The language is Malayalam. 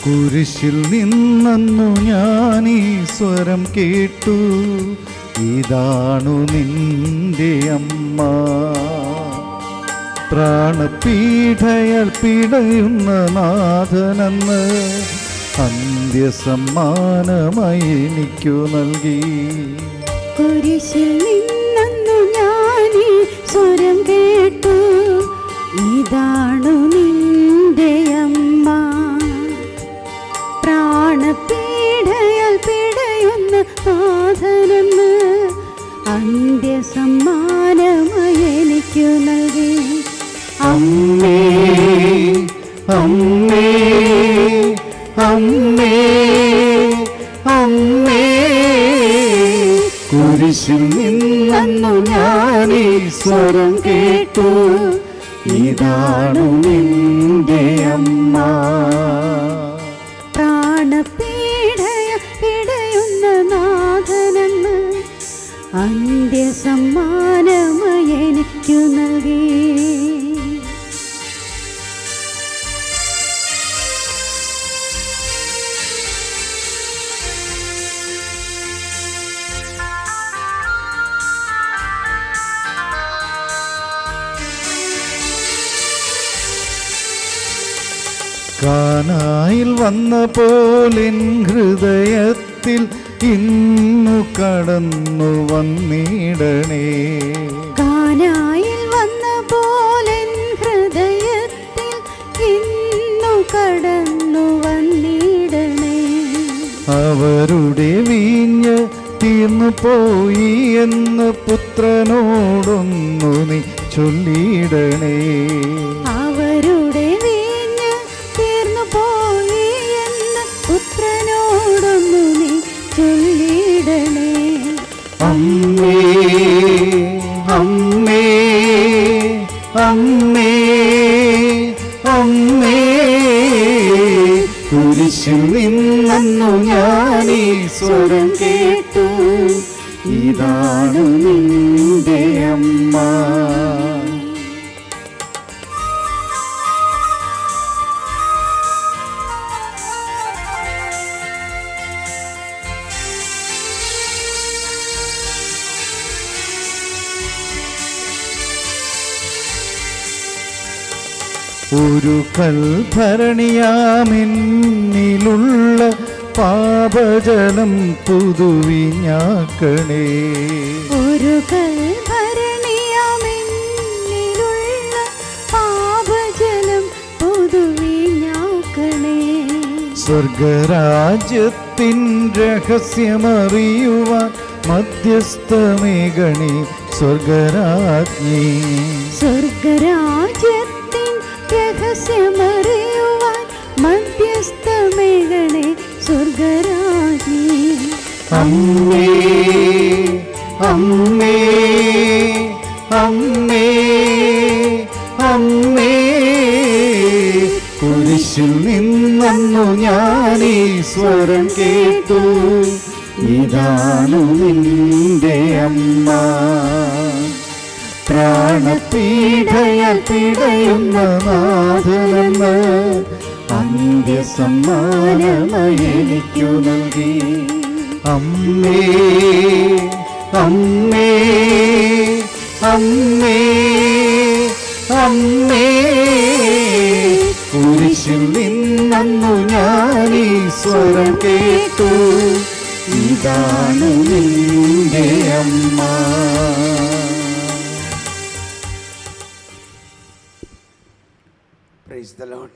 കുരിശിൽ നിന്നു ഞാനീ സ്വരം കേട്ടു, ഇതാണു നിന്റെ അമ്മ. പ്രാണപീഠയാൽ പിടയുന്ന നാഥനെന്ന് അന്ത്യസമ്മാനമായി എനിക്കു നൽകി. കുരിശിൽ നിന്നു ഞാനീ സ്വരം കേട്ടു, ഇതാണു നിന്റെ അമ്മ. പ്രാണപീഠയാൽ പിടയുന്ന നാഥനെന്ന് അന്ത്യസമ്മാനമായി എനിക്കു നൽകി. അമ്മേ അമ്മേ അമ്മേ അമ്മേ, കുരിശിൽ നിന്നു ഞാനീ സ്വരം കേട്ടു, ഇതാണു നിന്റെ അമ്മ. പ്രാണപീഠയുന്ന നാഥനെന്ന് അന്ത്യസമ്മാനമായി എനിക്കു നൽകി. കാനായിൽ വന്ന പോലിൻ ഹൃദയത്തിൽ ഇന്നു കടന്നു വന്നിടണേ. കാനായിൽ വന്ന പോലിൻ ഹൃദയത്തിൽ ഇന്നു കടന്നു വന്നിടണേ. അവരുടെ വീഞ്ഞ് തീർന്നു പോയി എന്ന് പുത്രനോടൊന്നു നീ ചൊല്ലിയിടണേ. അവരുടെ വീഞ്ഞ് തീർന്നു പോയി എന്ന് പുത്രനോടൊന്നു നീ ചൊല്ലിയിടണേ. അമ്മേ അമ്മേ അമ്മേ അമ്മേ, കുരിശിൽ നിന്നു ഞാനീ സ്വരം കേട്ടു, ഇതാണു നിന്റെ അമ്മ. ഒരു കൽഭരണിയാമെന്നിലുള്ള പാപജലം പുതുവിഞ്ഞാക്കണേ. ഒരു കൽഭരണിയാമെന്നിലുള്ള പാപജലം പുതുവിഞ്ഞാക്കണേ. സ്വർഗരാജ്യത്തിൻ രഹസ്യമറിയുവാൻ മധ്യസ്ഥമേകണേ സ്വർഗരാജ്ഞി. സ്വർഗരാജ്യത്തിൻ രഹസ്യമറിയുവാൻ മധ്യസ്ഥമേകണേ സ്വർഗരാജ്ഞി. അമ്മേ അമ്മേ അമ്മേ അമ്മേ, കുരിശിൽ നിന്നു ഞാനീ സ്വരം കേട്ടു, ഇതാണു നിന്റെ അമ്മ. പ്രാണപീഠയാൽ പിടയുന്ന നാഥനെന്ന് അന്ത്യസമ്മാനമായി എനിക്കു നൽകി. അമ്മേ അമ്മേ അമ്മേ അമ്മേ, കുരിശിൽ നിന്നു ഞാനീ സ്വരം കേട്ടു, ഇതാണു നിന്റെ അമ്മ. Praise the Lord.